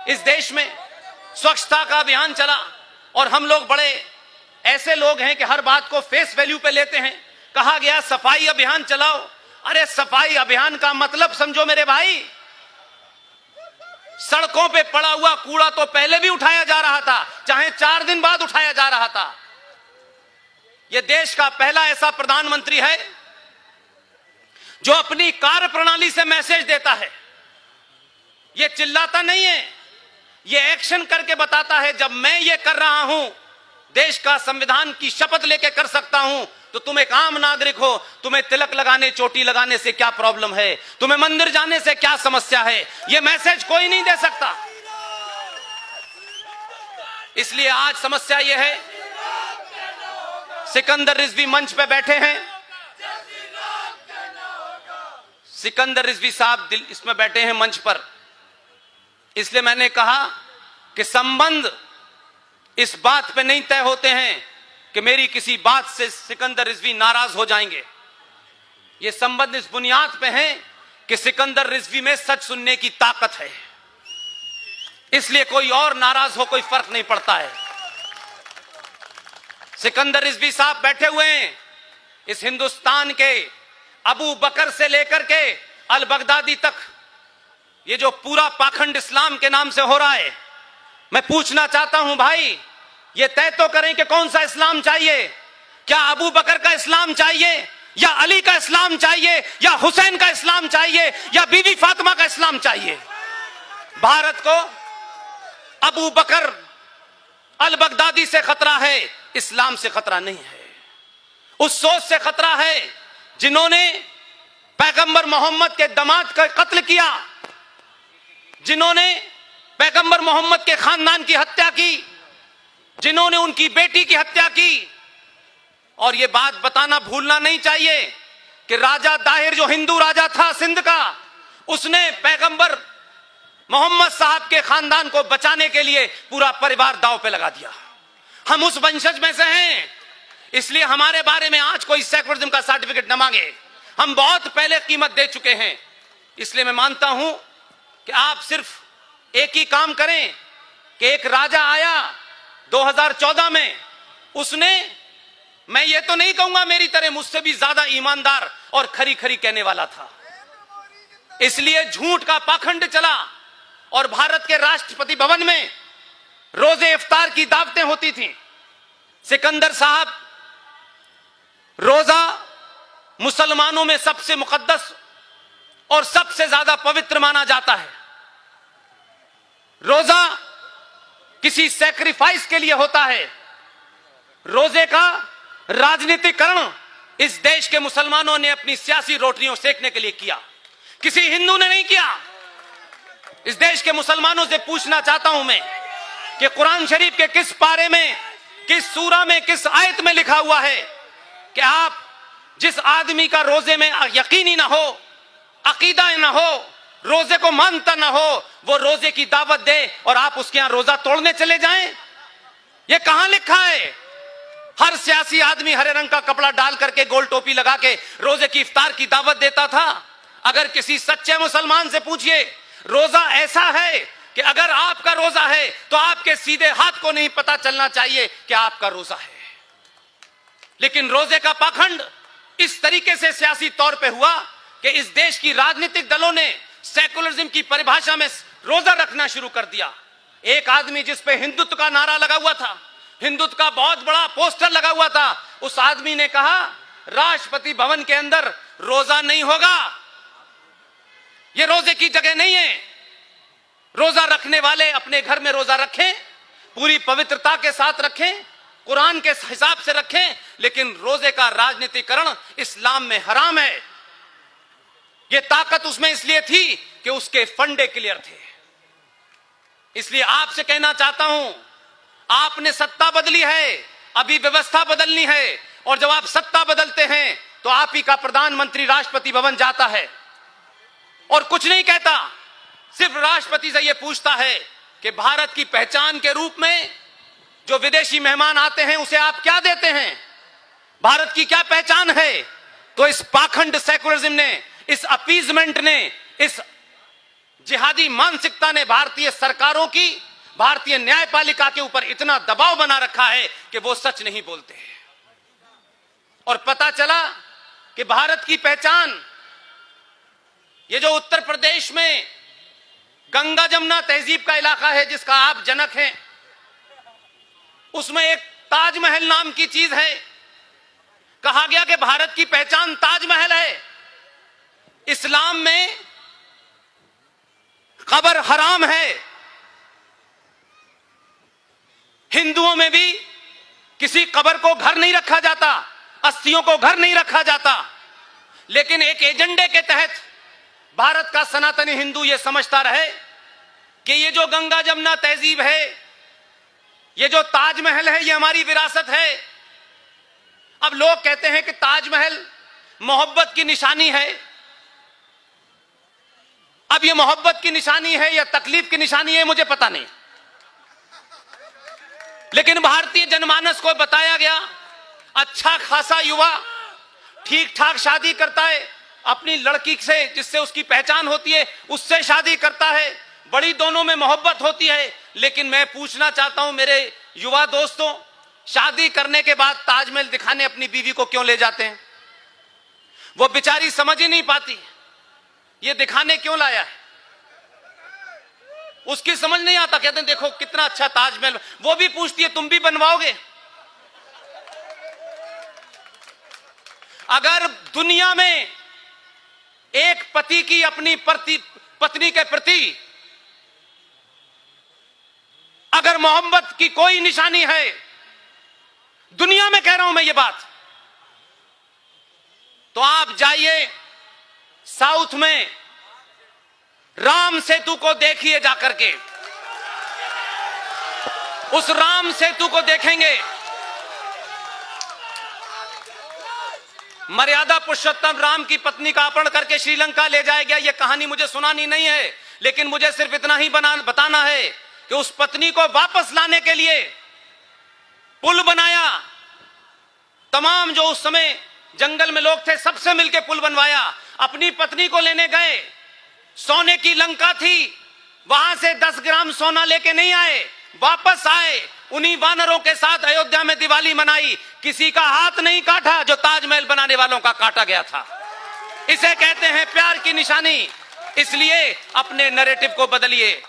इस देश में स्वच्छता का अभियान चला और हम लोग बड़े ऐसे लोग हैं कि हर बात को फेस वैल्यू पे लेते हैं। कहा गया सफाई अभियान चलाओ। अरे सफाई अभियान का मतलब समझो मेरे भाई, सड़कों पे पड़ा हुआ कूड़ा तो पहले भी उठाया जा रहा था, चाहे 4 दिन बाद उठाया जा रहा था। यह देश का पहला ऐसा प्रधानमंत्री है जो अपनी कार्य प्रणाली से मैसेज देता है। यह चिल्लाता नहीं है, यह एक्शन करके बताता है। जब मैं ये कर रहा हूं, देश का संविधान की शपथ लेके कर सकता हूं, तो तुम एक आम नागरिक हो, तुम्हें तिलक लगाने चोटी लगाने से क्या प्रॉब्लम है, तुम्हें मंदिर जाने से क्या समस्या है, यह मैसेज कोई नहीं दे सकता। इसलिए आज समस्या यह है, सिकंदर रिजवी मंच पे बैठे हैं, सिकंदर रिजवी साहब इसमें बैठे हैं मंच पर। इसलिए मैंने कहा कि संबंध इस बात पे नहीं तय होते हैं कि मेरी किसी बात से सिकंदर रिजवी नाराज हो जाएंगे। ये संबंध इस बुनियाद पे हैं कि सिकंदर रिजवी में सच सुनने की ताकत है। इसलिए कोई और नाराज हो कोई फर्क नहीं पड़ता है। सिकंदर रिजवी साहब बैठे हुए हैं इस हिंदुस्तान के अबू बकर से लेकर के अल बगदादी तक, ये जो पूरा पाखंड इस्लाम के नाम से हो रहा है। मैं पूछना चाहता हूं भाई, ये तय तो करें कि कौन सा इस्लाम चाहिए। क्या अबू बकर का इस्लाम चाहिए, या अली का इस्लाम चाहिए, या हुसैन का इस्लाम चाहिए, या बीवी फातिमा का इस्लाम चाहिए। भारत को अबू बकर अल बगदादी से खतरा है, इस्लाम से खतरा नहीं है। उस सोच से खतरा है जिन्होंने पैगंबर मोहम्मद के दामाद का कत्ल किया, जिन्होंने पैगंबर मोहम्मद के खानदान की हत्या की, जिन्होंने उनकी बेटी की हत्या की। और यह बात बताना भूलना नहीं चाहिए कि राजा दाहिर जो हिंदू राजा था सिंध का, उसने पैगंबर मोहम्मद साहब के खानदान को बचाने के लिए पूरा परिवार दांव पे लगा दिया। हम उस वंशज में से हैं, इसलिए हमारे बारे में आज कोई सेकुलरिज्म का सर्टिफिकेट न मांगे। हम बहुत पहले कीमत दे चुके हैं। इसलिए मैं मानता हूं कि आप सिर्फ एक ही काम करें कि एक राजा आया 2014 में, उसने, मैं ये तो नहीं कहूंगा मेरी तरह, मुझसे भी ज्यादा ईमानदार और खरी खरी कहने वाला था। इसलिए झूठ का पाखंड चला और भारत के राष्ट्रपति भवन में रोजे इफ्तार की दावतें होती थीं। सिकंदर साहब, रोजा मुसलमानों में सबसे मुकद्दस और सबसे ज्यादा पवित्र माना जाता है। रोजा किसी सैक्रिफाइस के लिए होता है। रोजे का राजनीतिकरण इस देश के मुसलमानों ने अपनी सियासी रोटियों सेकने के लिए किया, किसी हिंदू ने नहीं किया। इस देश के मुसलमानों से पूछना चाहता हूं मैं कि कुरान शरीफ के किस पारे में, किस सूरा में, किस आयत में लिखा हुआ है कि आप जिस आदमी का रोजे में यकीन ही ना हो, अकीदा ना हो, रोजे को मानता ना हो, वो रोजे की दावत दे और आप उसके यहां रोजा तोड़ने चले जाएं? ये कहां लिखा है? हर सियासी आदमी हरे रंग का कपड़ा डाल करके गोल टोपी लगा के रोजे की इफ्तार की दावत देता था। अगर किसी सच्चे मुसलमान से पूछिए, रोजा ऐसा है कि अगर आपका रोजा है तो आपके सीधे हाथ को नहीं पता चलना चाहिए कि आपका रोजा है। लेकिन रोजे का पाखंड इस तरीके से सियासी तौर पे हुआ कि इस देश की राजनीतिक दलों ने सेकुलरिज्म की परिभाषा में रोजा रखना शुरू कर दिया। एक आदमी जिस पे हिंदुत्व का नारा लगा हुआ था, हिंदुत्व का बहुत बड़ा पोस्टर लगा हुआ था, उस आदमी ने कहा राष्ट्रपति भवन के अंदर रोजा नहीं होगा, ये रोजे की जगह नहीं है। रोजा रखने वाले अपने घर में रोजा रखें, पूरी पवित्रता के साथ रखें, कुरान के हिसाब से रखें, लेकिन रोजे का राजनीतिकरण इस्लाम में हराम है। यह ताकत उसमें इसलिए थी कि उसके फंडे क्लियर थे। इसलिए आपसे कहना चाहता हूं, आपने सत्ता बदली है, अभी व्यवस्था बदलनी है, और जब आप सत्ता बदलते हैं तो आप ही का प्रधानमंत्री राष्ट्रपति भवन जाता है और कुछ नहीं कहता, सिर्फ राष्ट्रपति से यह पूछता है कि भारत की पहचान के रूप में जो विदेशी मेहमान आते हैं उसे आप क्या देते हैं, भारत की क्या पहचान है। तो इस पाखंड सेकुलरिज्म ने, इस अपीजमेंट ने, इस जिहादी मानसिकता ने भारतीय सरकारों की, भारतीय न्यायपालिका के ऊपर इतना दबाव बना रखा है कि वो सच नहीं बोलते। और पता चला कि भारत की पहचान, ये जो उत्तर प्रदेश में गंगा जमुना तहजीब का इलाका है जिसका आप जनक हैं, उसमें एक ताजमहल नाम की चीज है। कहा गया कि भारत की पहचान ताजमहल है। इस्लाम में कब्र हराम है, हिंदुओं में भी किसी कब्र को घर नहीं रखा जाता, अस्थियों को घर नहीं रखा जाता। लेकिन एक एजेंडे के तहत भारत का सनातनी हिंदू यह समझता रहे कि ये जो गंगा जमुना तहजीब है, ये जो ताजमहल है, ये हमारी विरासत है। अब लोग कहते हैं कि ताजमहल मोहब्बत की निशानी है। अब ये मोहब्बत की निशानी है या तकलीफ की निशानी है, मुझे पता नहीं। लेकिन भारतीय जनमानस को बताया गया, अच्छा खासा युवा ठीक ठाक शादी करता है, अपनी लड़की से जिससे उसकी पहचान होती है उससे शादी करता है, बड़ी दोनों में मोहब्बत होती है। लेकिन मैं पूछना चाहता हूं मेरे युवा दोस्तों, शादी करने के बाद ताजमहल दिखाने अपनी बीवी को क्यों ले जाते हैं? वो बेचारी समझ ही नहीं पाती ये दिखाने क्यों लाया है, उसकी समझ नहीं आता। कहते हैं देखो कितना अच्छा ताजमहल। वो भी पूछती है तुम भी बनवाओगे? अगर दुनिया में एक पति की अपनी पत्नी के प्रति अगर मोहब्बत की कोई निशानी है, दुनिया में कह रहा हूं मैं ये बात, तो आप जाइए साउथ में राम सेतु को देखिए, जाकर के उस राम सेतु को देखेंगे। मर्यादा पुरुषोत्तम राम की पत्नी का अपहरण करके श्रीलंका ले जाया गया। यह कहानी मुझे सुनानी नहीं है, लेकिन मुझे सिर्फ इतना ही बताना है कि उस पत्नी को वापस लाने के लिए पुल बनाया। तमाम जो उस समय जंगल में लोग थे सबसे मिलकर पुल बनवाया। अपनी पत्नी को लेने गए, सोने की लंका थी, वहां से 10 ग्राम सोना लेके नहीं आए, वापस आए, उन्हीं वानरों के साथ अयोध्या में दिवाली मनाई। किसी का हाथ नहीं काटा जो ताजमहल बनाने वालों का काटा गया था। इसे कहते हैं प्यार की निशानी। इसलिए अपने नैरेटिव को बदलिए,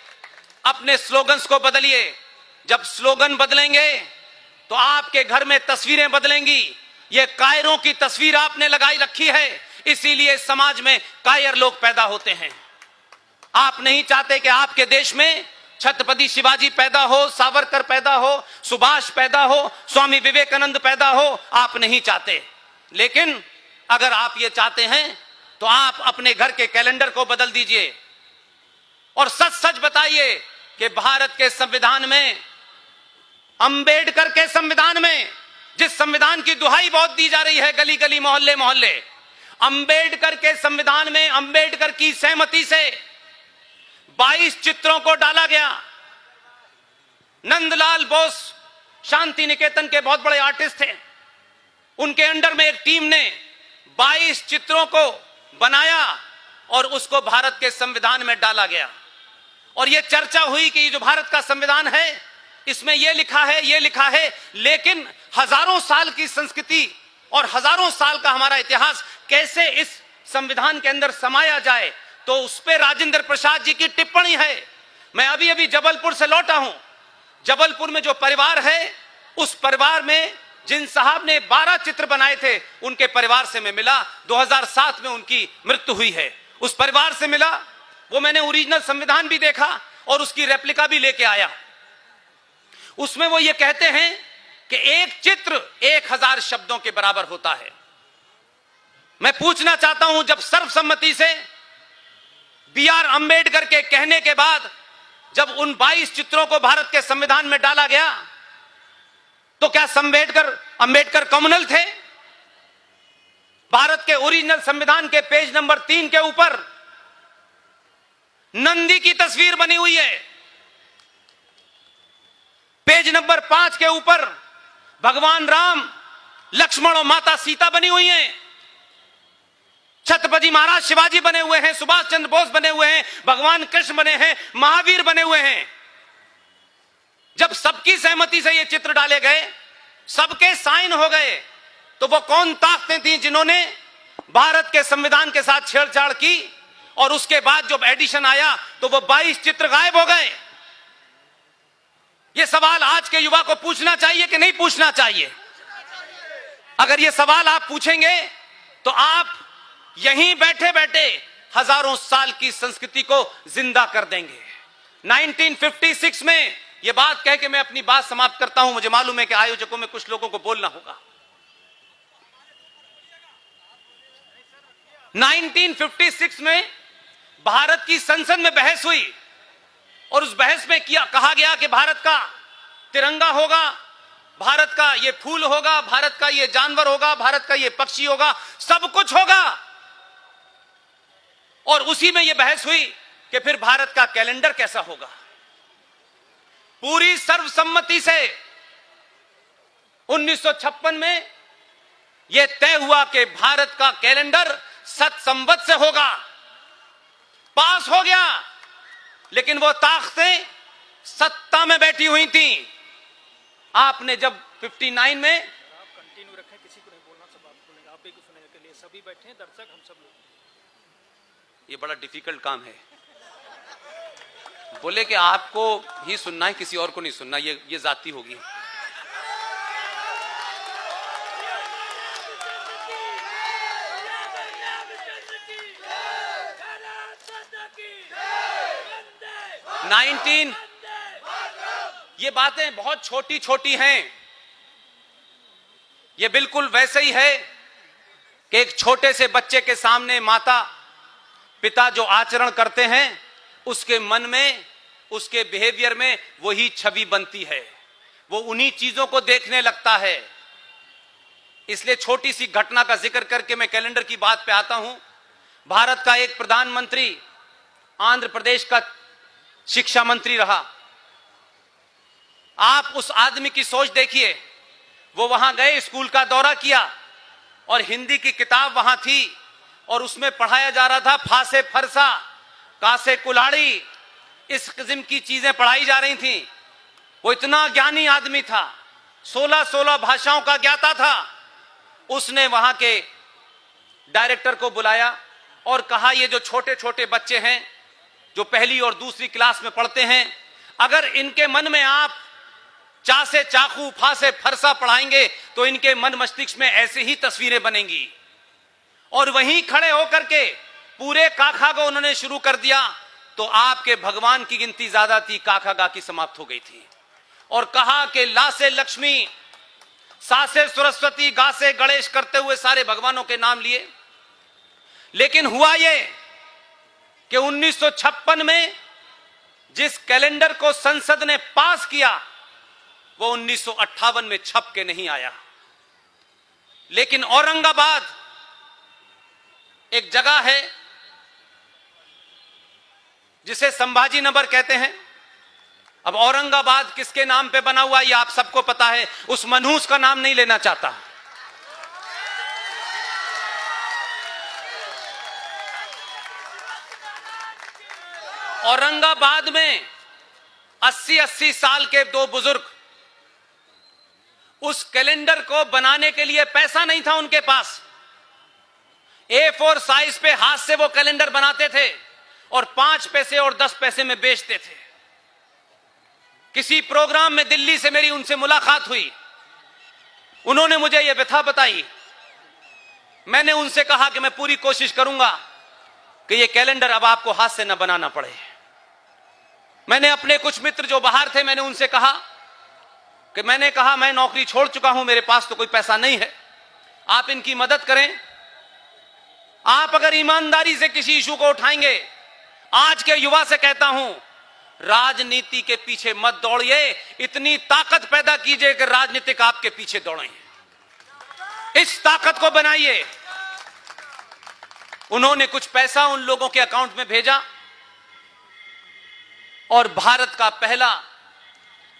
अपने स्लोगन्स को बदलिए। जब स्लोगन बदलेंगे तो आपके घर में तस्वीरें बदलेंगी। ये कायरों की तस्वीर आपने लगाई रखी है, इसीलिए समाज में कायर लोग पैदा होते हैं। आप नहीं चाहते कि आपके देश में छत्रपति शिवाजी पैदा हो, सावरकर पैदा हो, सुभाष पैदा हो, स्वामी विवेकानंद पैदा हो, आप नहीं चाहते। लेकिन अगर आप ये चाहते हैं तो आप अपने घर के कैलेंडर को बदल दीजिए और सच सच बताइए कि भारत के संविधान में, अंबेडकर के संविधान में, जिस संविधान की दुहाई बहुत दी जा रही है गली गली मोहल्ले मोहल्ले, अंबेडकर के संविधान में अंबेडकर की सहमति से 22 चित्रों को डाला गया। नंदलाल बोस शांति निकेतन के बहुत बड़े आर्टिस्ट थे, उनके अंडर में एक टीम ने 22 चित्रों को बनाया और उसको भारत के संविधान में डाला गया। और यह चर्चा हुई कि जो भारत का संविधान है इसमें यह लिखा है, यह लिखा है। लेकिन हजारों साल की संस्कृति और हजारों साल का हमारा इतिहास कैसे इस संविधान के अंदर समाया जाए, तो उस पर राजेंद्र प्रसाद जी की टिप्पणी है। मैं अभी अभी जबलपुर से लौटा हूं। जबलपुर में जो परिवार है, उस परिवार में जिन साहब ने 12 चित्र बनाए थे, उनके परिवार से मैं मिला। 2007 में उनकी मृत्यु हुई है। उस परिवार से मिला, वो मैंने ओरिजिनल संविधान भी देखा और उसकी रेप्लिका भी लेके आया। उसमें वो ये कहते हैं कि एक चित्र 1000 शब्दों के बराबर होता है। मैं पूछना चाहता हूं, जब सर्वसम्मति से बी.आर. अंबेडकर के कहने के बाद जब उन 22 चित्रों को भारत के संविधान में डाला गया, तो क्या अंबेडकर कम्युनल थे? भारत के ओरिजिनल संविधान के पेज नंबर 3 के ऊपर नंदी की तस्वीर बनी हुई है। पेज नंबर 5 के ऊपर भगवान राम, लक्ष्मण और माता सीता बनी हुई हैं। छत्रपति महाराज शिवाजी बने हुए हैं, सुभाष चंद्र बोस बने हुए हैं, भगवान कृष्ण बने हैं, महावीर बने हुए हैं। जब सबकी सहमति से ये चित्र डाले गए, सबके साइन हो गए, तो वो कौन ताकतें थी जिन्होंने भारत के संविधान के साथ छेड़छाड़ की? और उसके बाद जब एडिशन आया तो वो 22 चित्र गायब हो गए। ये सवाल आज के युवा को पूछना चाहिए कि नहीं पूछना चाहिए? अगर ये सवाल आप पूछेंगे तो आप यहीं बैठे बैठे हजारों साल की संस्कृति को जिंदा कर देंगे। 1956 में यह बात कह के मैं अपनी बात समाप्त करता हूं। मुझे मालूम है कि आयोजकों में कुछ लोगों को बोलना होगा। 1956 में भारत की संसद में बहस हुई और उस बहस में कहा गया कि भारत का तिरंगा होगा, भारत का ये फूल होगा, भारत का ये जानवर होगा, भारत का ये पक्षी होगा, सब कुछ होगा। और उसी में यह बहस हुई कि फिर भारत का कैलेंडर कैसा होगा। पूरी सर्वसम्मति से 1956 में यह तय हुआ कि भारत का कैलेंडर सत संवत से होगा। पास हो गया, लेकिन वो ताकतें सत्ता में बैठी हुई थी। आपने जब 59 में आप कंटिन्यू रखें, किसी को नहीं बोलना, सब आप बोलेंगे, आप ही को सुनने के लिए सभी बैठे हैं, दर्शक हम सब लोग। ये बड़ा डिफिकल्ट काम है। बोले कि आपको ही सुनना है, किसी और को नहीं सुनना, ये जाती होगी। ये बातें बहुत छोटी छोटी हैं। ये बिल्कुल वैसे ही है कि एक छोटे से बच्चे के सामने माता पिता जो आचरण करते हैं, उसके मन में, उसके बिहेवियर में वही छवि बनती है। वो उन्हीं चीजों को देखने लगता है। इसलिए छोटी सी घटना का जिक्र करके मैं कैलेंडर की बात पे आता हूं। भारत का एक प्रधानमंत्री आंध्र प्रदेश का शिक्षा मंत्री रहा। आप उस आदमी की सोच देखिए। वो वहां गए, स्कूल का दौरा किया और हिंदी की किताब वहां थी और उसमें पढ़ाया जा रहा था फासे फरसा, कासे कुल्हाड़ी, इस किस्म की चीजें पढ़ाई जा रही थी। वो इतना ज्ञानी आदमी था, 16 भाषाओं का ज्ञाता था। उसने वहां के डायरेक्टर को बुलाया और कहा, ये जो छोटे छोटे बच्चे हैं जो पहली और दूसरी क्लास में पढ़ते हैं, अगर इनके मन में आप चा से चाकू, फा से फरसा पढ़ाएंगे तो इनके मन मस्तिष्क में ऐसी ही तस्वीरें बनेंगी। और वहीं खड़े होकर के पूरे काखा को उन्होंने शुरू कर दिया। तो आपके भगवान की गिनती ज्यादा थी, काखा गा की समाप्त हो गई थी। और कहा कि ला से लक्ष्मी, सा से सरस्वती, गा से गणेश करते हुए सारे भगवानों के नाम लिए। लेकिन हुआ ये कि 1956 में जिस कैलेंडर को संसद ने पास किया वो 1958 में छप के नहीं आया। लेकिन औरंगाबाद एक जगह है जिसे संभाजी नगर कहते हैं। अब औरंगाबाद किसके नाम पे बना हुआ ये आप सबको पता है। उस मनहूस का नाम नहीं लेना चाहता। औरंगाबाद में 80 साल के दो बुजुर्ग, उस कैलेंडर को बनाने के लिए पैसा नहीं था उनके पास। A4 साइज पे हाथ से वो कैलेंडर बनाते थे और 5 पैसे और 10 पैसे में बेचते थे। किसी प्रोग्राम में दिल्ली से मेरी उनसे मुलाकात हुई। उन्होंने मुझे यह व्यथा बताई। मैंने उनसे कहा कि मैं पूरी कोशिश करूंगा कि यह कैलेंडर अब आपको हाथ से न बनाना पड़े। मैंने अपने कुछ मित्र जो बाहर थे, मैंने उनसे कहा कि मैं नौकरी छोड़ चुका हूं, मेरे पास तो कोई पैसा नहीं है, आप इनकी मदद करें। आप अगर ईमानदारी से किसी इशू को उठाएंगे, आज के युवा से कहता हूं, राजनीति के पीछे मत दौड़िए, इतनी ताकत पैदा कीजिए कि राजनीतिक आपके पीछे दौड़ें। इस ताकत को बनाइए। उन्होंने कुछ पैसा उन लोगों के अकाउंट में भेजा और भारत का पहला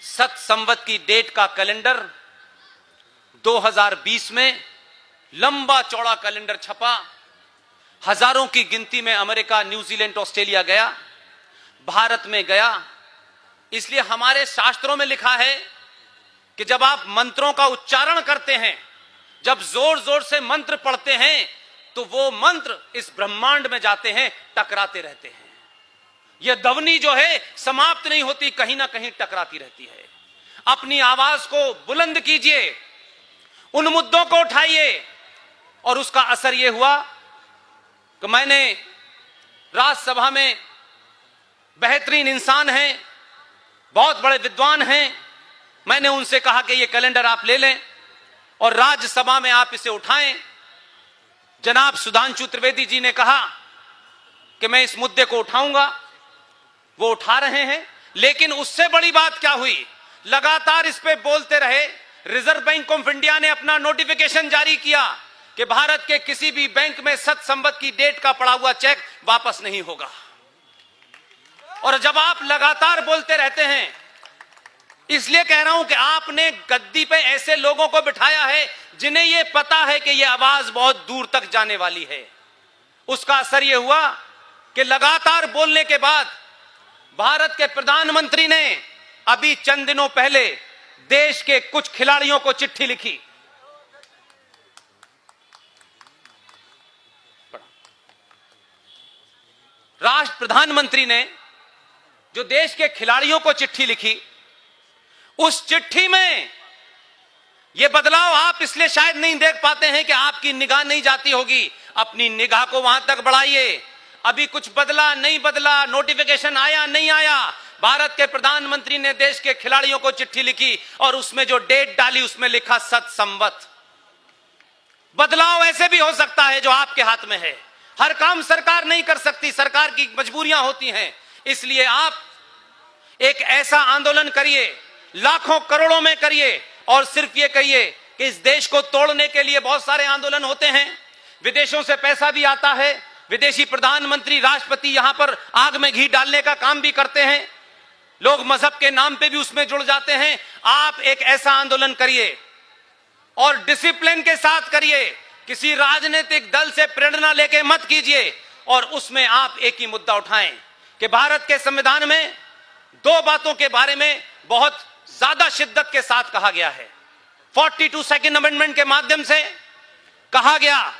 सत संवत की डेट का कैलेंडर 2020 में लंबा चौड़ा कैलेंडर छपा। हजारों की गिनती में अमेरिका, न्यूजीलैंड, ऑस्ट्रेलिया गया, भारत में गया। इसलिए हमारे शास्त्रों में लिखा है कि जब आप मंत्रों का उच्चारण करते हैं, जब जोर जोर से मंत्र पढ़ते हैं, तो वो मंत्र इस ब्रह्मांड में जाते हैं, टकराते रहते हैं। यह ध्वनि जो है समाप्त नहीं होती, कहीं ना कहीं टकराती रहती है। अपनी आवाज को बुलंद कीजिए, उन मुद्दों को उठाइए। और उसका असर यह हुआ कि मैंने राज्यसभा में बेहतरीन इंसान हैं, बहुत बड़े विद्वान हैं, मैंने उनसे कहा कि यह कैलेंडर आप ले लें और राज्यसभा में आप इसे उठाएं। जनाब सुधांशु त्रिवेदी जी ने कहा कि मैं इस मुद्दे को उठाऊंगा, वो उठा रहे हैं। लेकिन उससे बड़ी बात क्या हुई, लगातार इस पे बोलते रहे। रिजर्व बैंक ऑफ इंडिया ने अपना नोटिफिकेशन जारी किया कि भारत के किसी भी बैंक में सत संवत की डेट का पड़ा हुआ चेक वापस नहीं होगा। और जब आप लगातार बोलते रहते हैं, इसलिए कह रहा हूं कि आपने गद्दी पे ऐसे लोगों को बिठाया है जिन्हें यह पता है कि यह आवाज बहुत दूर तक जाने वाली है। उसका असर यह हुआ कि लगातार बोलने के बाद भारत के प्रधानमंत्री ने अभी चंद दिनों पहले देश के कुछ खिलाड़ियों को चिट्ठी लिखी। राष्ट्र प्रधानमंत्री ने जो देश के खिलाड़ियों को चिट्ठी लिखी, उस चिट्ठी में यह बदलाव आप इसलिए शायद नहीं देख पाते हैं कि आपकी निगाह नहीं जाती होगी। अपनी निगाह को वहां तक बढ़ाइए। अभी कुछ बदला नहीं बदला, नोटिफिकेशन आया नहीं आया, भारत के प्रधानमंत्री ने देश के खिलाड़ियों को चिट्ठी लिखी और उसमें जो डेट डाली उसमें लिखा सत संवत। बदलाव ऐसे भी हो सकता है जो आपके हाथ में है। हर काम सरकार नहीं कर सकती, सरकार की मजबूरियां होती हैं। इसलिए आप एक ऐसा आंदोलन करिए, लाखों करोड़ों में करिए और सिर्फ ये कहिए कि इस देश को तोड़ने के लिए बहुत सारे आंदोलन होते हैं, विदेशों से पैसा भी आता है, विदेशी प्रधानमंत्री, राष्ट्रपति यहां पर आग में घी डालने का काम भी करते हैं, लोग मजहब के नाम पे भी उसमें जुड़ जाते हैं। आप एक ऐसा आंदोलन करिए और डिसिप्लिन के साथ करिए, किसी राजनीतिक दल से प्रेरणा लेके मत कीजिए। और उसमें आप एक ही मुद्दा उठाएं कि भारत के संविधान में दो बातों के बारे में बहुत ज्यादा शिद्दत के साथ कहा गया है। 42 सेकंड अमेंडमेंट के माध्यम से कहा गया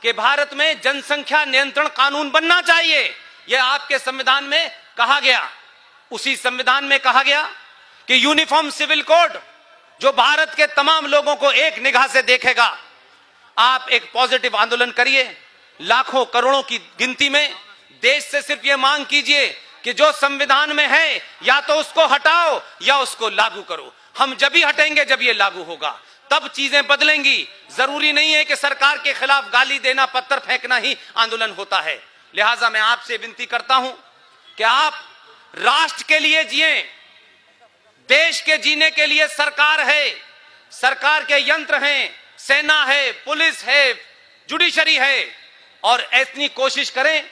कि भारत में जनसंख्या नियंत्रण कानून बनना चाहिए। यह आपके संविधान में कहा गया। उसी संविधान में कहा गया कि यूनिफॉर्म सिविल कोड जो भारत के तमाम लोगों को एक निगाह से देखेगा। आप एक पॉजिटिव आंदोलन करिए, लाखों करोड़ों की गिनती में देश से सिर्फ यह मांग कीजिए कि जो संविधान में है या तो उसको हटाओ या उसको लागू करो। हम जब ही हटेंगे जब ये लागू होगा, तब चीजें बदलेंगी। जरूरी नहीं है कि सरकार के खिलाफ गाली देना, पत्थर फेंकना ही आंदोलन होता है। लिहाजा मैं आपसे विनती करता हूं कि आप राष्ट्र के लिए जिए। देश के जीने के लिए सरकार है, सरकार के यंत्र हैं, सेना है, पुलिस है, जुडिशरी है। और ऐसी कोशिश करें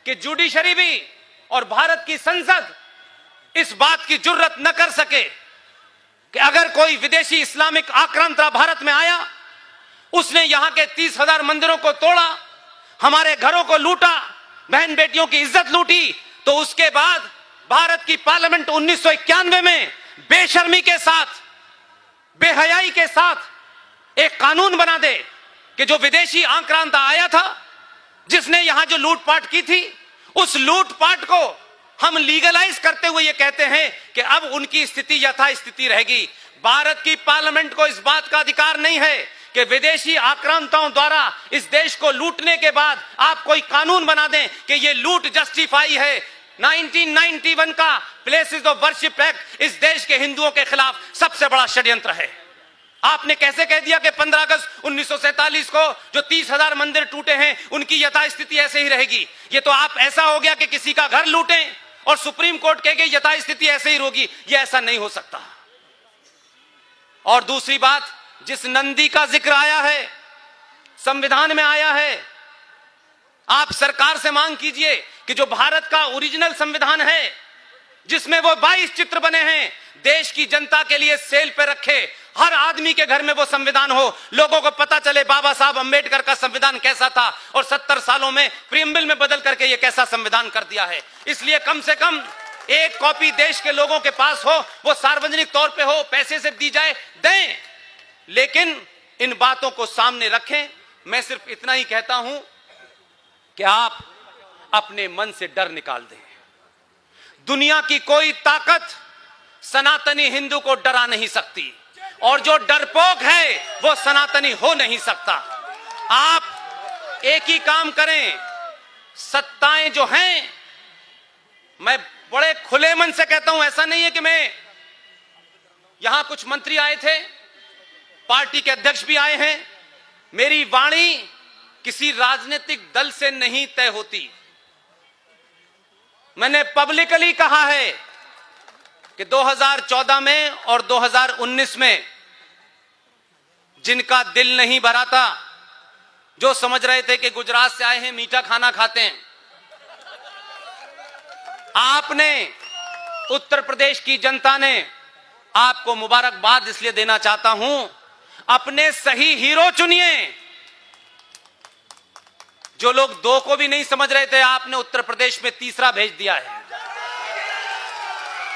कि जुडिशरी भी और भारत की संसद इस बात की जुर्रत न कर सके कि अगर कोई विदेशी इस्लामिक आक्रांता भारत में आया, उसने यहां के 30,000 मंदिरों को तोड़ा, हमारे घरों को लूटा, बहन बेटियों की इज्जत लूटी, तो उसके बाद भारत की पार्लियामेंट 1991 में बेशर्मी के साथ, बेहयाई के साथ एक कानून बना दे कि जो विदेशी आक्रांता आया था, जिसने यहां जो लूटपाट की थी, उस लूटपाट को हम लीगलाइज करते हुए ये कहते हैं कि अब उनकी स्थिति यथास्थिति रहेगी। भारत की पार्लियामेंट को इस बात का अधिकार नहीं है कि विदेशी आक्रांताओं द्वारा इस देश को लूटने के बाद आप कोई कानून बना दें कि ये लूट जस्टिफाई है। 1991 का प्लेसेस ऑफ वर्शिप एक्ट इस देश के हिंदुओं के खिलाफ सबसे बड़ा षड्यंत्र है। आपने कैसे कह दिया कि 15 अगस्त 1947 को जो 30,000 मंदिर टूटे हैं उनकी यथास्थिति ऐसे ही रहेगी? ये तो आप ऐसा हो गया कि किसी का घर लूटें और सुप्रीम कोर्ट कहेगी यथास्थिति ऐसे ही होगी। ये ऐसा नहीं हो सकता। और दूसरी बात, जिस नंदी का जिक्र आया है, संविधान में आया है, आप सरकार से मांग कीजिए कि जो भारत का ओरिजिनल संविधान है, जिसमें वो 22 चित्र बने हैं, देश की जनता के लिए सेल पे रखे। हर आदमी के घर में वो संविधान हो, लोगों को पता चले बाबा साहब अंबेडकर का संविधान कैसा था और 70 सालों में प्रीएम्बल में बदल करके ये कैसा संविधान कर दिया है। इसलिए कम से कम एक कॉपी देश के लोगों के पास हो, वो सार्वजनिक तौर पे हो, पैसे से दी जाए, दें, लेकिन इन बातों को सामने रखें। मैं सिर्फ इतना ही कहता हूं कि आप अपने मन से डर निकाल दें। दुनिया की कोई ताकत सनातनी हिंदू को डरा नहीं सकती, और जो डरपोक है वो सनातनी हो नहीं सकता। आप एक ही काम करें, सत्ताएं जो हैं, मैं बड़े खुले मन से कहता हूं, ऐसा नहीं है कि मैं, यहां कुछ मंत्री आए थे, पार्टी के अध्यक्ष भी आए हैं, मेरी वाणी किसी राजनीतिक दल से नहीं तय होती। मैंने पब्लिकली कहा है कि 2014 में और 2019 में जिनका दिल नहीं भरा था, जो समझ रहे थे कि गुजरात से आए हैं मीठा खाना खाते हैं, आपने, उत्तर प्रदेश की जनता ने आपको मुबारकबाद इसलिए देना चाहता हूं, अपने सही हीरो चुनिए। जो लोग दो को भी नहीं समझ रहे थे, आपने उत्तर प्रदेश में तीसरा भेज दिया है।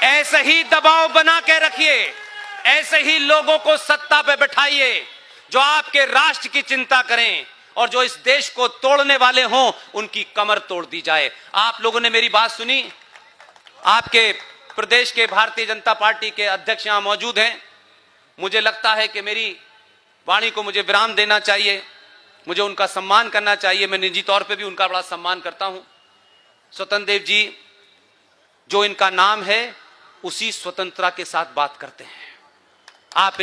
ऐसे ही दबाव बना के रखिए, ऐसे ही लोगों को सत्ता पे बैठाइए जो आपके राष्ट्र की चिंता करें, और जो इस देश को तोड़ने वाले हों उनकी कमर तोड़ दी जाए। आप लोगों ने मेरी बात सुनी, आपके प्रदेश के भारतीय जनता पार्टी के अध्यक्ष यहां मौजूद हैं। मुझे लगता है कि मेरी वाणी को मुझे विराम देना चाहिए, मुझे उनका सम्मान करना चाहिए। मैं निजी तौर पे भी उनका बड़ा सम्मान करता हूं। स्वतंत्र देव जी, जो इनका नाम है, उसी स्वतंत्रता के साथ बात करते हैं। आप